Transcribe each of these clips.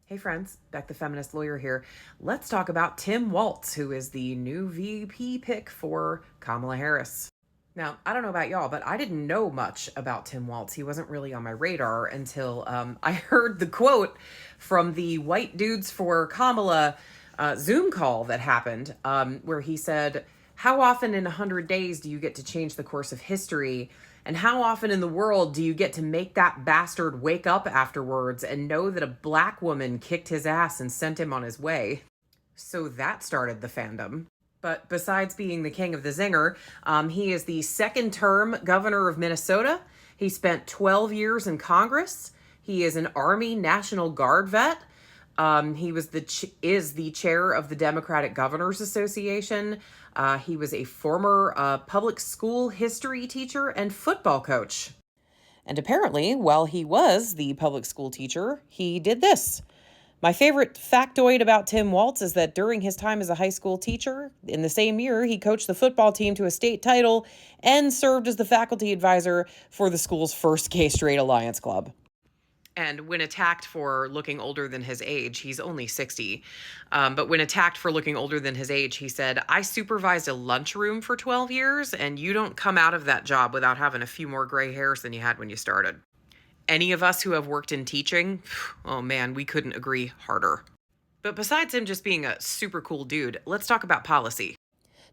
Hey friends, Beck the Feminist Lawyer here. Let's talk about Tim Walz, who is the new VP pick for Kamala Harris. Now, I don't know about y'all, but I didn't know much about Tim Walz. He wasn't really on my radar until I heard the quote from the White Dudes for Kamala Zoom call that happened, where he said, "How often in 100 days do you get to change the course of history? And how often in the world do you get to make that bastard wake up afterwards and know that a black woman kicked his ass and sent him on his way?" So that started the fandom. But besides being the king of the zinger, he is the second term governor of Minnesota. He spent 12 years in Congress. He is an Army National Guard vet. He was is the chair of the Democratic Governors Association. He was a former public school history teacher and football coach. And apparently, while he was the public school teacher, he did this. My favorite factoid about Tim Walz is that during his time as a high school teacher, in the same year, he coached the football team to a state title and served as the faculty advisor for the school's first Gay Straight Alliance Club. And when attacked for looking older than his age, he's only 60. But when attacked for looking older than his age, he said, "I supervised a lunchroom for 12 years, and you don't come out of that job without having a few more gray hairs than you had when you started." Any of us who have worked in teaching, oh man, we couldn't agree harder. But besides him just being a super cool dude, let's talk about policy.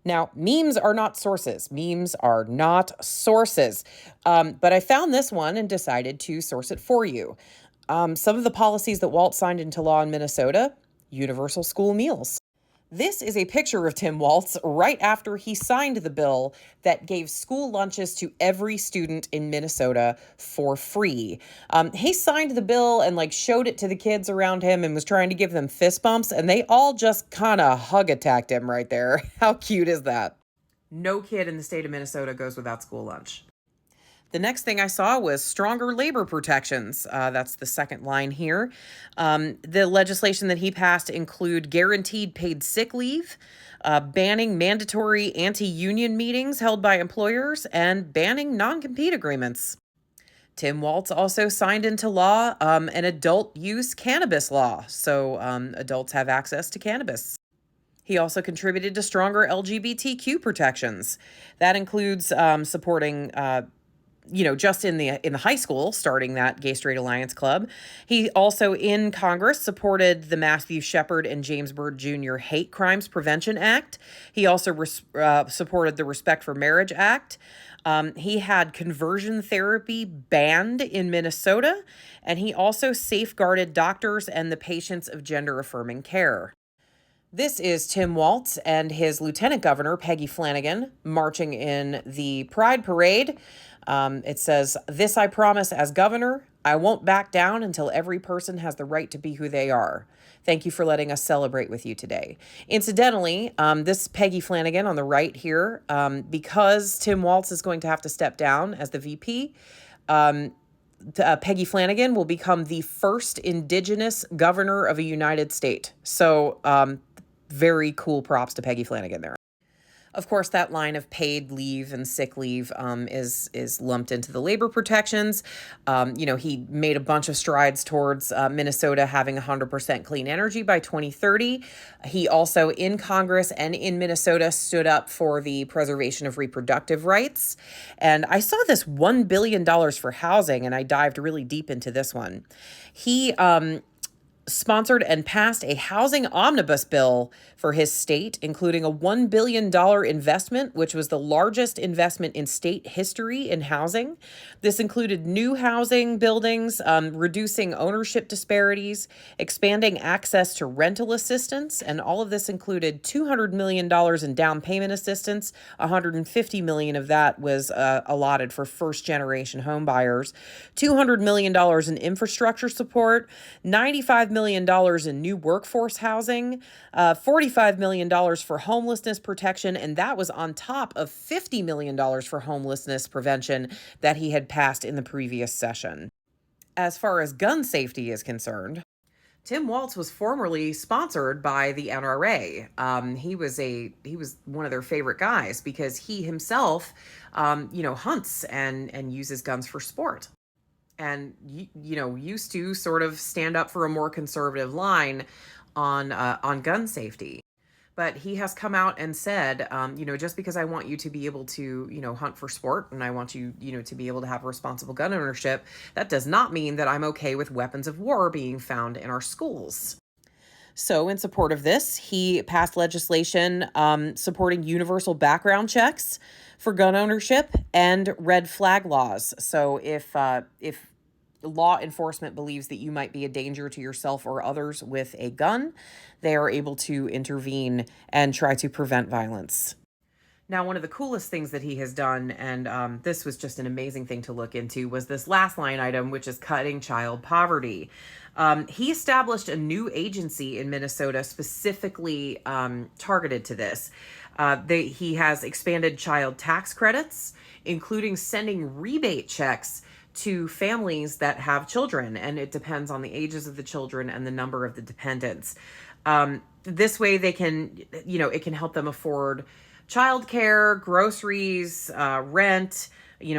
Now, memes are not sources. Memes are not sources. But I found this one and decided to source it for you. Some of the policies that Walz signed into law in Minnesota: universal school meals. This is a picture of Tim Walz right after he signed the bill that gave school lunches to every student in Minnesota for free. He signed the bill and showed it to the kids around him and was trying to give them fist bumps, and they all just kind of hug attacked him right there. How cute is that? No kid in the state of Minnesota goes without school lunch. The next thing I saw was stronger labor protections. That's the second line here. The legislation that he passed include guaranteed paid sick leave, banning mandatory anti-union meetings held by employers, and banning non-compete agreements. Tim Walz also signed into law an adult use cannabis law, so adults have access to cannabis. He also contributed to stronger LGBTQ protections. That includes supporting just in the high school, starting that Gay Straight Alliance Club. He also, in Congress, supported the Matthew Shepard and James Byrd Jr. Hate Crimes Prevention Act. He also supported the Respect for Marriage Act. He had conversion therapy banned in Minnesota, and he also safeguarded doctors and the patients of gender-affirming care. This is Tim Walz and his lieutenant governor, Peggy Flanagan, marching in the Pride Parade. It says, "This I promise as governor. I won't back down until every person has the right to be who they are. Thank you for letting us celebrate with you today." Incidentally, this Peggy Flanagan on the right here, because Tim Walz is going to have to step down as the VP, Peggy Flanagan will become the first Indigenous governor of a United State. So very cool props to Peggy Flanagan there. Of course, that line of paid leave and sick leave is lumped into the labor protections. He made a bunch of strides towards Minnesota having 100% clean energy by 2030. He also, in Congress and in Minnesota, stood up for the preservation of reproductive rights. And I saw this $1 billion for housing, and I dived really deep into this one. He sponsored and passed a housing omnibus bill for his state, including a $1 billion investment, which was the largest investment in state history in housing. This included new housing buildings, reducing ownership disparities, expanding access to rental assistance, and all of this included $200 million in down payment assistance. $150 million of that was allotted for first-generation home buyers, $200 million in infrastructure support, $95 million in new workforce housing, $45 million for homelessness protection, and that was on top of $50 million for homelessness prevention that he had passed in the previous session. As far as gun safety is concerned, Tim Walz was formerly sponsored by the NRA. He was one of their favorite guys because he himself, hunts and uses guns for sport. and used to sort of stand up for a more conservative line on gun safety. But he has come out and said, just because I want you to be able to, hunt for sport, and I want you, to be able to have responsible gun ownership, that does not mean that I'm okay with weapons of war being found in our schools. So, in support of this, he passed legislation supporting universal background checks for gun ownership and red flag laws. So, if law enforcement believes that you might be a danger to yourself or others with a gun, they are able to intervene and try to prevent violence. Now, one of the coolest things that he has done, and this was just an amazing thing to look into, was this last line item, which is cutting child poverty. He established a new agency in Minnesota specifically targeted to this. He has expanded child tax credits, including sending rebate checks to families that have children, and it depends on the ages of the children and the number of the dependents. This way they can, it can help them afford childcare, groceries, rent,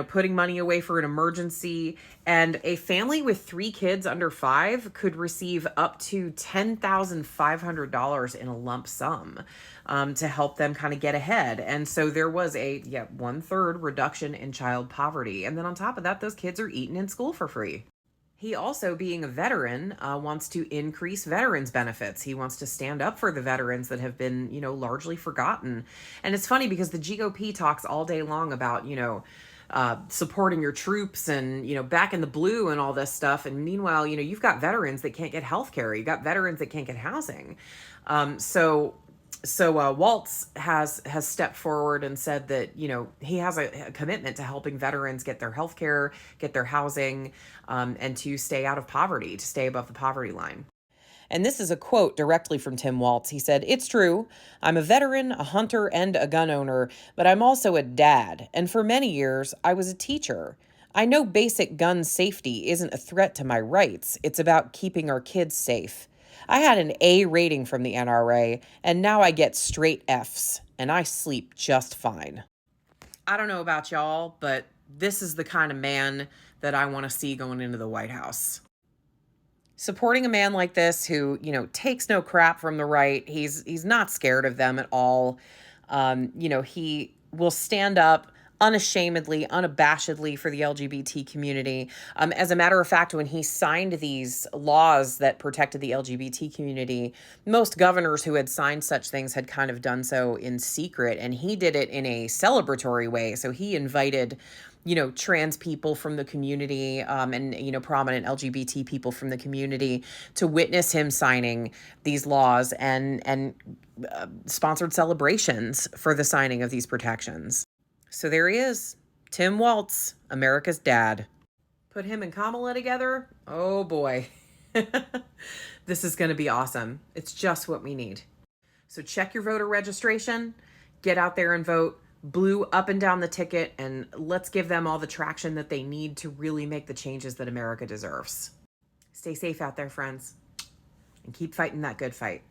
putting money away for an emergency. And a family with 3 kids under 5 could receive up to $10,500 in a lump sum to help them kind of get ahead. And so there was a 1/3 reduction in child poverty. And then on top of that, those kids are eating in school for free. He also, being a veteran, wants to increase veterans benefits. He wants to stand up for the veterans that have been, largely forgotten. And it's funny because the GOP talks all day long about, supporting your troops and, back in the blue and all this stuff. And meanwhile, you've got veterans that can't get health care. You've got veterans that can't get housing. So Walz has stepped forward and said that, he has a commitment to helping veterans get their health care, get their housing, and to stay out of poverty, to stay above the poverty line. And this is a quote directly from Tim Walz. He said, "It's true. I'm a veteran, a hunter, and a gun owner, but I'm also a dad. And for many years, I was a teacher. I know basic gun safety isn't a threat to my rights. It's about keeping our kids safe. I had an A rating from the NRA, and now I get straight Fs, and I sleep just fine." I don't know about y'all, but this is the kind of man that I want to see going into the White House. Supporting a man like this who, takes no crap from the right. He's not scared of them at all. He will stand up unashamedly, unabashedly for the LGBT community. As a matter of fact, when he signed these laws that protected the LGBT community, most governors who had signed such things had kind of done so in secret, and he did it in a celebratory way. So he invited trans people from the community, and, prominent LGBT people from the community to witness him signing these laws and sponsored celebrations for the signing of these protections. So there he is, Tim Walz, America's dad. Put him and Kamala together. Oh boy. This is going to be awesome. It's just what we need. So check your voter registration, get out there and vote. Blue up and down the ticket, and let's give them all the traction that they need to really make the changes that America deserves. Stay safe out there, friends, and keep fighting that good fight.